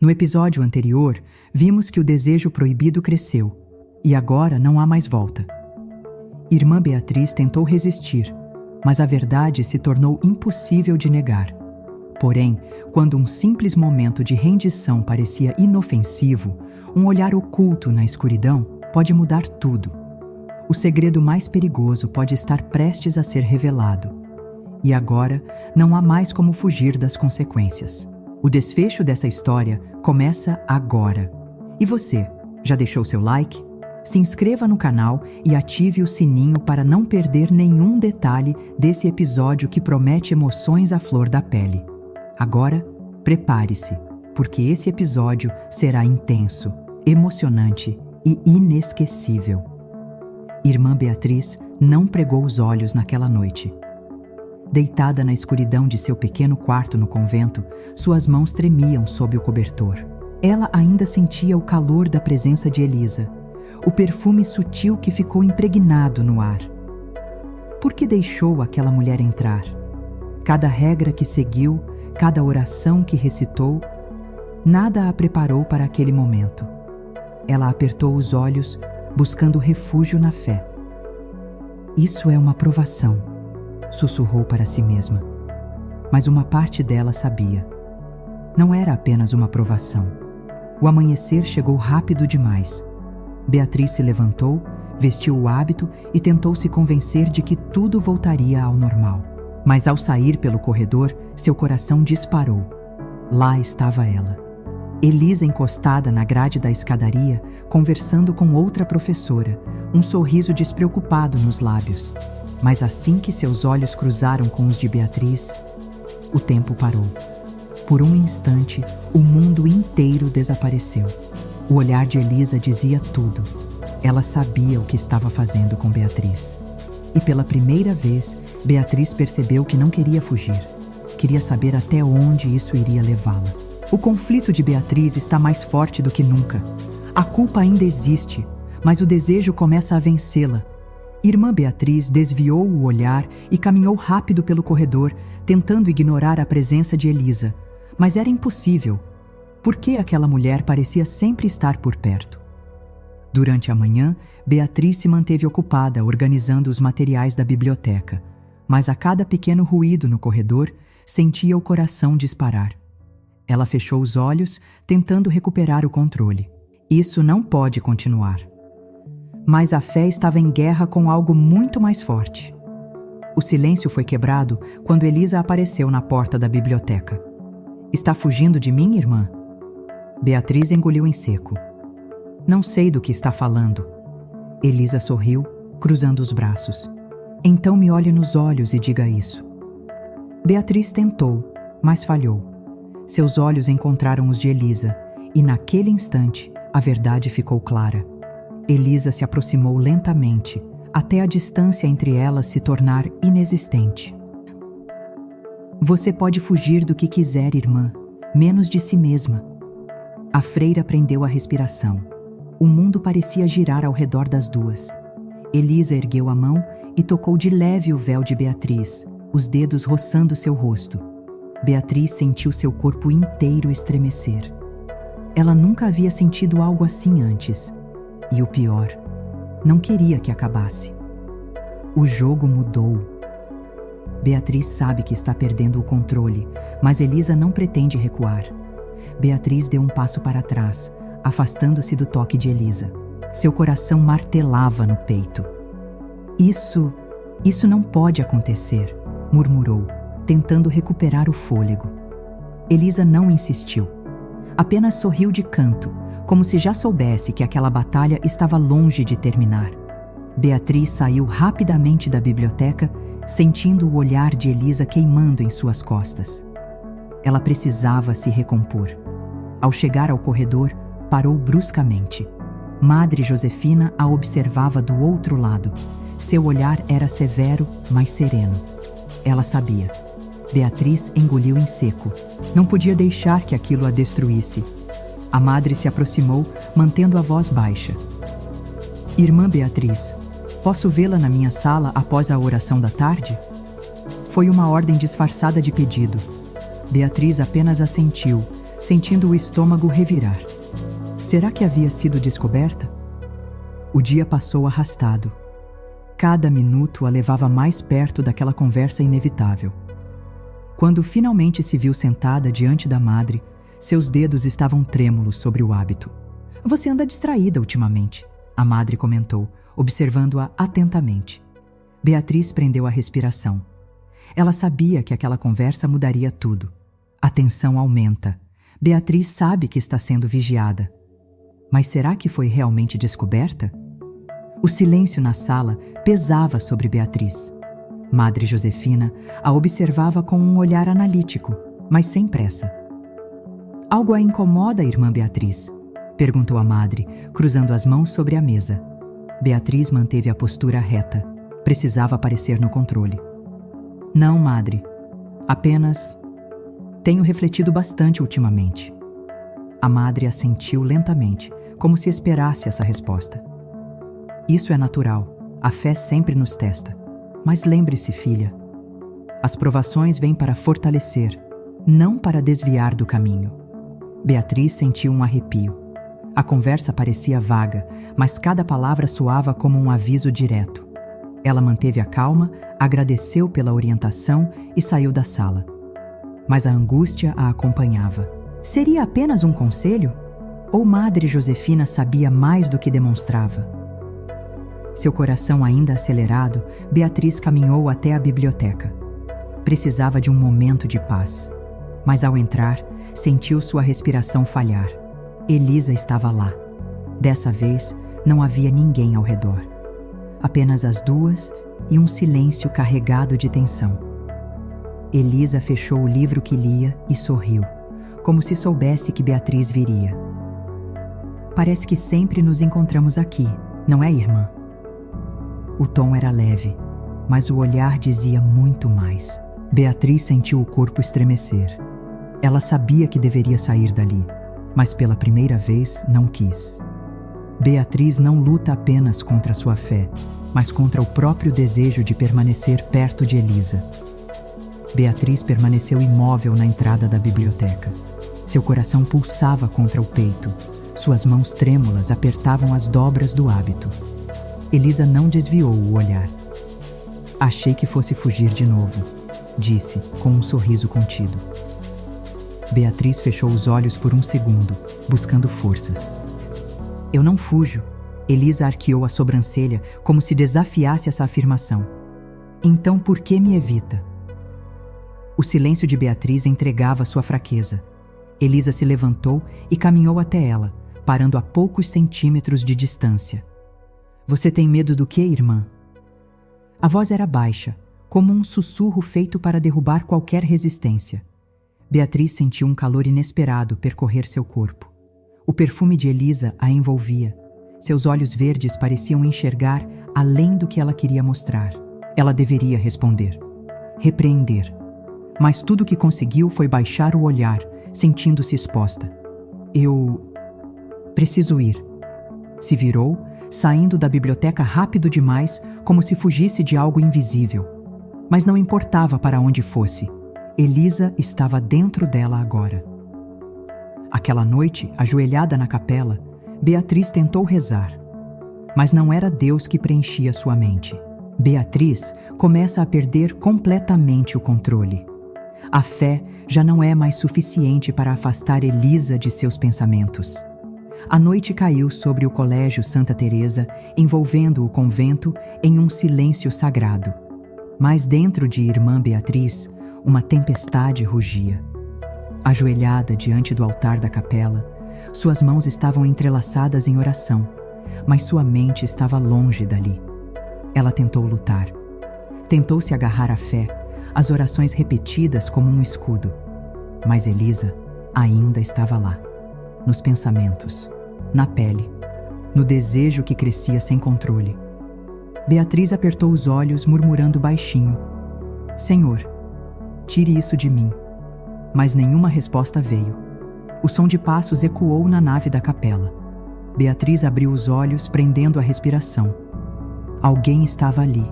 No episódio anterior, vimos que o desejo proibido cresceu, e agora não há mais volta. Irmã Beatriz tentou resistir, mas a verdade se tornou impossível de negar. Porém, quando um simples momento de rendição parecia inofensivo, um olhar oculto na escuridão pode mudar tudo. O segredo mais perigoso pode estar prestes a ser revelado. E agora, não há mais como fugir das consequências. O desfecho dessa história começa agora. E você, já deixou seu like? Se inscreva no canal e ative o sininho para não perder nenhum detalhe desse episódio que promete emoções à flor da pele. Agora, prepare-se, porque esse episódio será intenso, emocionante e inesquecível. Irmã Beatriz não pregou os olhos naquela noite. Deitada na escuridão de seu pequeno quarto no convento, suas mãos tremiam sob o cobertor. Ela ainda sentia o calor da presença de Elisa, o perfume sutil que ficou impregnado no ar. Por que deixou aquela mulher entrar? Cada regra que seguiu, cada oração que recitou, nada a preparou para aquele momento. Ela apertou os olhos, buscando refúgio na fé. Isso é uma provação, sussurrou para si mesma. Mas uma parte dela sabia. Não era apenas uma provação. O amanhecer chegou rápido demais. Beatriz se levantou, vestiu o hábito e tentou se convencer de que tudo voltaria ao normal. Mas ao sair pelo corredor, seu coração disparou. Lá estava ela. Elisa encostada na grade da escadaria, conversando com outra professora, um sorriso despreocupado nos lábios. Mas assim que seus olhos cruzaram com os de Beatriz, o tempo parou. Por um instante, o mundo inteiro desapareceu. O olhar de Elisa dizia tudo. Ela sabia o que estava fazendo com Beatriz. E pela primeira vez, Beatriz percebeu que não queria fugir. Queria saber até onde isso iria levá-la. O conflito de Beatriz está mais forte do que nunca. A culpa ainda existe, mas o desejo começa a vencê-la. Irmã Beatriz desviou o olhar e caminhou rápido pelo corredor, tentando ignorar a presença de Elisa. Mas era impossível. Por que aquela mulher parecia sempre estar por perto? Durante a manhã, Beatriz se manteve ocupada organizando os materiais da biblioteca, mas a cada pequeno ruído no corredor, sentia o coração disparar. Ela fechou os olhos, tentando recuperar o controle. Isso não pode continuar. Mas a fé estava em guerra com algo muito mais forte. O silêncio foi quebrado quando Elisa apareceu na porta da biblioteca. "Está fugindo de mim, irmã?" Beatriz engoliu em seco. "Não sei do que está falando." Elisa sorriu, cruzando os braços. "Então me olhe nos olhos e diga isso." Beatriz tentou, mas falhou. Seus olhos encontraram os de Elisa, e naquele instante, a verdade ficou clara. Elisa se aproximou lentamente, até a distância entre elas se tornar inexistente. "Você pode fugir do que quiser, irmã, menos de si mesma." A freira prendeu a respiração. O mundo parecia girar ao redor das duas. Elisa ergueu a mão e tocou de leve o véu de Beatriz, os dedos roçando seu rosto. Beatriz sentiu seu corpo inteiro estremecer. Ela nunca havia sentido algo assim antes. E o pior, não queria que acabasse. O jogo mudou. Beatriz sabe que está perdendo o controle, mas Elisa não pretende recuar. Beatriz deu um passo para trás, afastando-se do toque de Elisa. Seu coração martelava no peito. Isso não pode acontecer, murmurou, tentando recuperar o fôlego. Elisa não insistiu. Apenas sorriu de canto, como se já soubesse que aquela batalha estava longe de terminar. Beatriz saiu rapidamente da biblioteca, sentindo o olhar de Elisa queimando em suas costas. Ela precisava se recompor. Ao chegar ao corredor, parou bruscamente. Madre Josefina a observava do outro lado. Seu olhar era severo, mas sereno. Ela sabia. Beatriz engoliu em seco. Não podia deixar que aquilo a destruísse. A madre se aproximou, mantendo a voz baixa. "Irmã Beatriz, posso vê-la na minha sala após a oração da tarde?" Foi uma ordem disfarçada de pedido. Beatriz apenas assentiu, sentindo o estômago revirar. Será que havia sido descoberta? O dia passou arrastado. Cada minuto a levava mais perto daquela conversa inevitável. Quando finalmente se viu sentada diante da madre, seus dedos estavam trêmulos sobre o hábito. "Você anda distraída ultimamente", a madre comentou, observando-a atentamente. Beatriz prendeu a respiração. Ela sabia que aquela conversa mudaria tudo. A tensão aumenta. Beatriz sabe que está sendo vigiada. Mas será que foi realmente descoberta? O silêncio na sala pesava sobre Beatriz. Madre Josefina a observava com um olhar analítico, mas sem pressa. "Algo a incomoda, irmã Beatriz?", perguntou a madre, cruzando as mãos sobre a mesa. Beatriz manteve a postura reta. Precisava parecer no controle. "Não, madre. Apenas tenho refletido bastante ultimamente." A madre assentiu lentamente, como se esperasse essa resposta. "Isso é natural. A fé sempre nos testa. Mas lembre-se, filha, as provações vêm para fortalecer, não para desviar do caminho." Beatriz sentiu um arrepio. A conversa parecia vaga, mas cada palavra soava como um aviso direto. Ela manteve a calma, agradeceu pela orientação e saiu da sala. Mas a angústia a acompanhava. Seria apenas um conselho? Ou Madre Josefina sabia mais do que demonstrava? Seu coração ainda acelerado, Beatriz caminhou até a biblioteca. Precisava de um momento de paz. Mas ao entrar, sentiu sua respiração falhar. Elisa estava lá. Dessa vez, não havia ninguém ao redor. Apenas as duas e um silêncio carregado de tensão. Elisa fechou o livro que lia e sorriu, como se soubesse que Beatriz viria. "Parece que sempre nos encontramos aqui, não é, irmã?" O tom era leve, mas o olhar dizia muito mais. Beatriz sentiu o corpo estremecer. Ela sabia que deveria sair dali, mas pela primeira vez não quis. Beatriz não luta apenas contra sua fé, mas contra o próprio desejo de permanecer perto de Elisa. Beatriz permaneceu imóvel na entrada da biblioteca. Seu coração pulsava contra o peito. Suas mãos trêmulas apertavam as dobras do hábito. Elisa não desviou o olhar. "Achei que fosse fugir de novo", disse, com um sorriso contido. Beatriz fechou os olhos por um segundo, buscando forças. "Eu não fujo." Elisa arqueou a sobrancelha, como se desafiasse essa afirmação. "Então por que me evita?" O silêncio de Beatriz entregava sua fraqueza. Elisa se levantou e caminhou até ela, parando a poucos centímetros de distância. "Você tem medo do quê, irmã?" A voz era baixa, como um sussurro feito para derrubar qualquer resistência. Beatriz sentiu um calor inesperado percorrer seu corpo. O perfume de Elisa a envolvia. Seus olhos verdes pareciam enxergar além do que ela queria mostrar. Ela deveria responder, repreender. Mas tudo o que conseguiu foi baixar o olhar, sentindo-se exposta. "Eu preciso ir." Se virou, saindo da biblioteca rápido demais, como se fugisse de algo invisível. Mas não importava para onde fosse. Elisa estava dentro dela agora. Aquela noite, ajoelhada na capela, Beatriz tentou rezar. Mas não era Deus que preenchia sua mente. Beatriz começa a perder completamente o controle. A fé já não é mais suficiente para afastar Elisa de seus pensamentos. A noite caiu sobre o Colégio Santa Teresa, envolvendo o convento em um silêncio sagrado. Mas dentro de Irmã Beatriz, uma tempestade rugia. Ajoelhada diante do altar da capela, suas mãos estavam entrelaçadas em oração, mas sua mente estava longe dali. Ela tentou lutar. Tentou se agarrar à fé, as orações repetidas como um escudo. Mas Elisa ainda estava lá, nos pensamentos, na pele, no desejo que crescia sem controle. Beatriz apertou os olhos, murmurando baixinho: "Senhor, tire isso de mim." Mas nenhuma resposta veio. O som de passos ecoou na nave da capela. Beatriz abriu os olhos, prendendo a respiração. Alguém estava ali.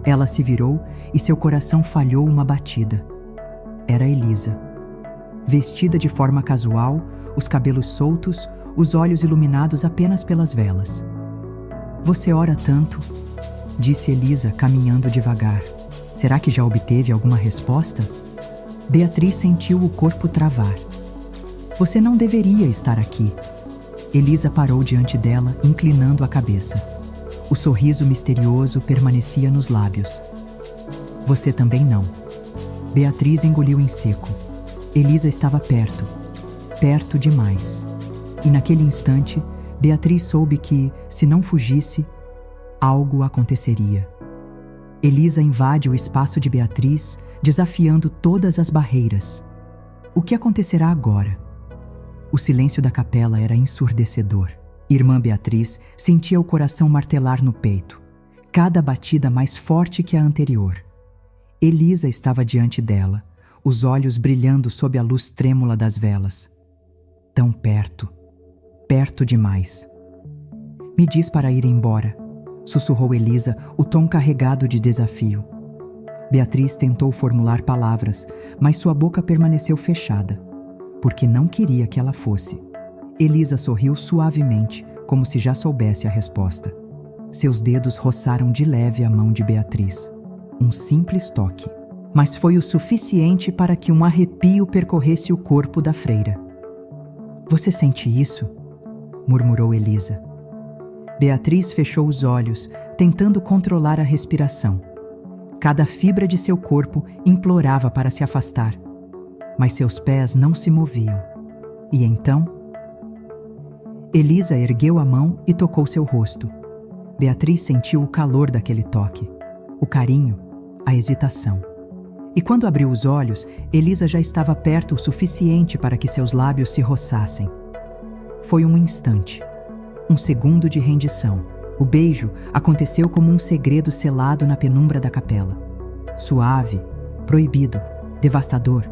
Ela se virou e seu coração falhou uma batida. Era Elisa. vestida de forma casual, os cabelos soltos, os olhos iluminados apenas pelas velas. "Você ora tanto?", disse Elisa, caminhando devagar. Será que já obteve alguma resposta? Beatriz sentiu o corpo travar. "Você não deveria estar aqui." Elisa parou diante dela, inclinando a cabeça. O sorriso misterioso permanecia nos lábios. "Você também não." Beatriz engoliu em seco. Elisa estava perto. Perto demais. E naquele instante, Beatriz soube que, se não fugisse, algo aconteceria. Elisa invade o espaço de Beatriz, desafiando todas as barreiras. O que acontecerá agora? O silêncio da capela era ensurdecedor. Irmã Beatriz sentia o coração martelar no peito, cada batida mais forte que a anterior. Elisa estava diante dela, os olhos brilhando sob a luz trêmula das velas. Tão perto, perto demais. "Me diz para ir embora", sussurrou Elisa, o tom carregado de desafio. Beatriz tentou formular palavras, mas sua boca permaneceu fechada, porque não queria que ela fosse. Elisa sorriu suavemente, como se já soubesse a resposta. Seus dedos roçaram de leve a mão de Beatriz. Um simples toque. Mas foi o suficiente para que um arrepio percorresse o corpo da freira. "Você sente isso?", murmurou Elisa. Beatriz fechou os olhos, tentando controlar a respiração. Cada fibra de seu corpo implorava para se afastar, mas seus pés não se moviam. E então? Elisa ergueu a mão e tocou seu rosto. Beatriz sentiu o calor daquele toque, o carinho, a hesitação. E quando abriu os olhos, Elisa já estava perto o suficiente para que seus lábios se roçassem. Foi um instante, um segundo de rendição. O beijo aconteceu como um segredo selado na penumbra da capela. Suave, proibido, devastador.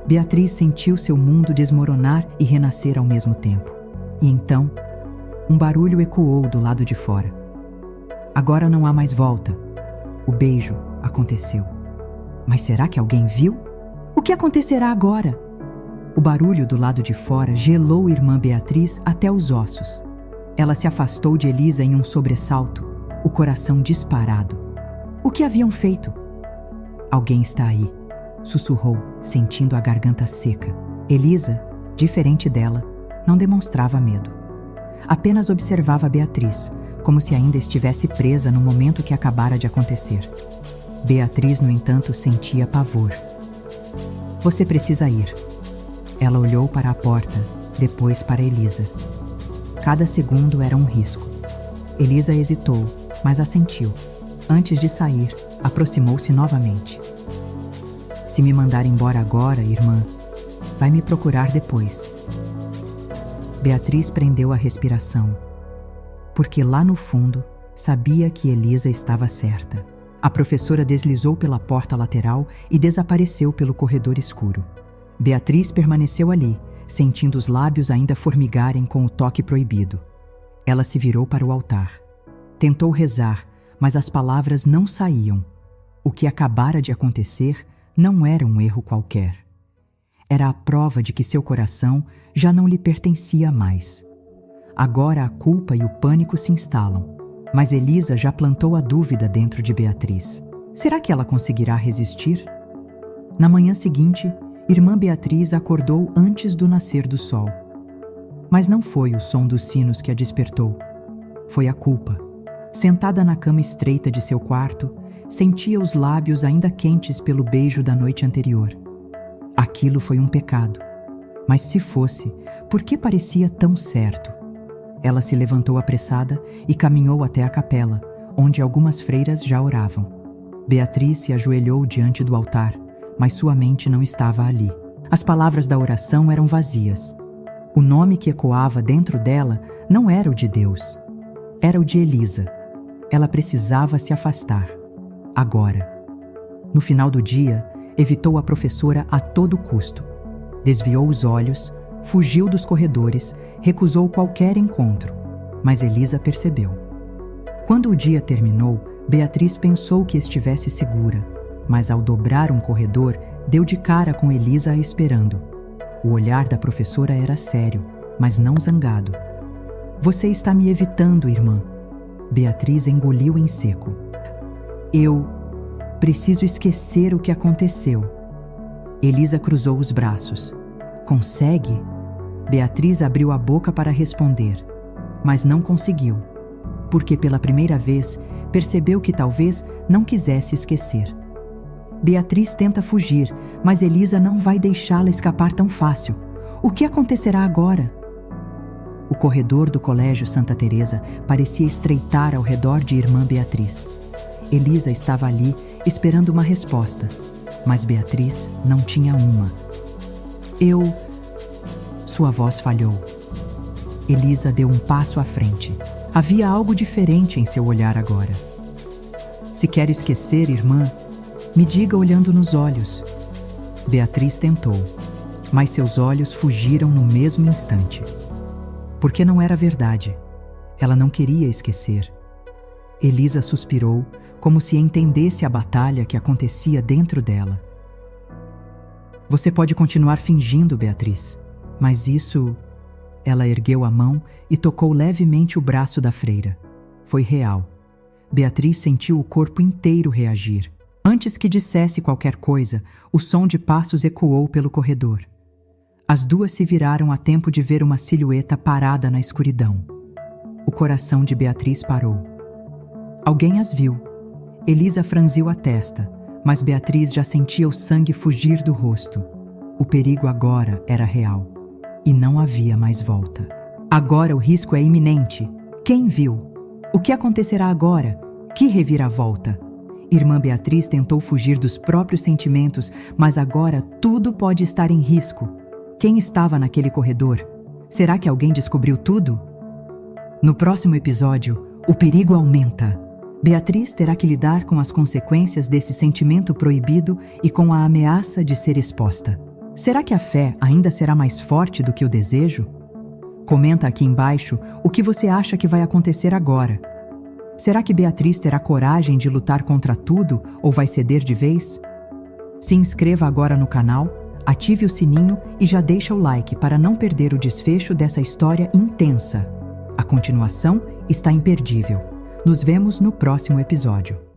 Beatriz sentiu seu mundo desmoronar e renascer ao mesmo tempo. E então, um barulho ecoou do lado de fora. Agora não há mais volta. O beijo aconteceu. Mas será que alguém viu? O que acontecerá agora? O barulho do lado de fora gelou irmã Beatriz até os ossos. Ela se afastou de Elisa em um sobressalto, o coração disparado. O que haviam feito? "Alguém está aí", sussurrou, sentindo a garganta seca. Elisa, diferente dela, não demonstrava medo. Apenas observava Beatriz, como se ainda estivesse presa no momento que acabara de acontecer. Beatriz, no entanto, sentia pavor. "Você precisa ir." Ela olhou para a porta, depois para Elisa. Cada segundo era um risco. Elisa hesitou, mas assentiu. Antes de sair, aproximou-se novamente. "Se me mandar embora agora, irmã, vai me procurar depois." Beatriz prendeu a respiração, porque lá no fundo sabia que Elisa estava certa. A professora deslizou pela porta lateral e desapareceu pelo corredor escuro. Beatriz permaneceu ali, sentindo os lábios ainda formigarem com o toque proibido. Ela se virou para o altar. Tentou rezar, mas as palavras não saíam. O que acabara de acontecer não era um erro qualquer. Era a prova de que seu coração já não lhe pertencia mais. Agora a culpa e o pânico se instalam, mas Elisa já plantou a dúvida dentro de Beatriz. Será que ela conseguirá resistir? Na manhã seguinte, irmã Beatriz acordou antes do nascer do sol. Mas não foi o som dos sinos que a despertou. Foi a culpa. Sentada na cama estreita de seu quarto, sentia os lábios ainda quentes pelo beijo da noite anterior. Aquilo foi um pecado. Mas se fosse, por que parecia tão certo? Ela se levantou apressada e caminhou até a capela, onde algumas freiras já oravam. Beatriz se ajoelhou diante do altar, mas sua mente não estava ali. As palavras da oração eram vazias. O nome que ecoava dentro dela não era o de Deus. Era o de Elisa. Ela precisava se afastar. Agora. No final do dia, evitou a professora a todo custo. Desviou os olhos, fugiu dos corredores, recusou qualquer encontro. Mas Elisa percebeu. Quando o dia terminou, Beatriz pensou que estivesse segura, mas ao dobrar um corredor, deu de cara com Elisa a esperando. O olhar da professora era sério, mas não zangado. Você está me evitando, irmã. Beatriz engoliu em seco. Eu preciso esquecer o que aconteceu. Elisa cruzou os braços. Consegue? Beatriz abriu a boca para responder, mas não conseguiu, porque pela primeira vez percebeu que talvez não quisesse esquecer. Beatriz tenta fugir, mas Elisa não vai deixá-la escapar tão fácil. O que acontecerá agora? O corredor do Colégio Santa Teresa parecia estreitar ao redor de irmã Beatriz. Elisa estava ali esperando uma resposta, mas Beatriz não tinha uma. Sua voz falhou. Elisa deu um passo à frente. Havia algo diferente em seu olhar agora. Se quer esquecer, irmã, me diga olhando nos olhos. Beatriz tentou, mas seus olhos fugiram no mesmo instante. Porque não era verdade. Ela não queria esquecer. Elisa suspirou, como se entendesse a batalha que acontecia dentro dela. Você pode continuar fingindo, Beatriz, mas isso... Ela ergueu a mão e tocou levemente o braço da freira. Foi real. Beatriz sentiu o corpo inteiro reagir. Antes que dissesse qualquer coisa, o som de passos ecoou pelo corredor. As duas se viraram a tempo de ver uma silhueta parada na escuridão. O coração de Beatriz parou. Alguém as viu. Elisa franziu a testa, mas Beatriz já sentia o sangue fugir do rosto. O perigo agora era real. E não havia mais volta. Agora o risco é iminente. Quem viu? O que acontecerá agora? Que reviravolta! Irmã Beatriz tentou fugir dos próprios sentimentos, mas agora tudo pode estar em risco. Quem estava naquele corredor? Será que alguém descobriu tudo? No próximo episódio, o perigo aumenta. Beatriz terá que lidar com as consequências desse sentimento proibido e com a ameaça de ser exposta. Será que a fé ainda será mais forte do que o desejo? Comenta aqui embaixo o que você acha que vai acontecer agora. Será que Beatriz terá coragem de lutar contra tudo ou vai ceder de vez? Se inscreva agora no canal, ative o sininho e já deixa o like para não perder o desfecho dessa história intensa. A continuação está imperdível. Nos vemos no próximo episódio.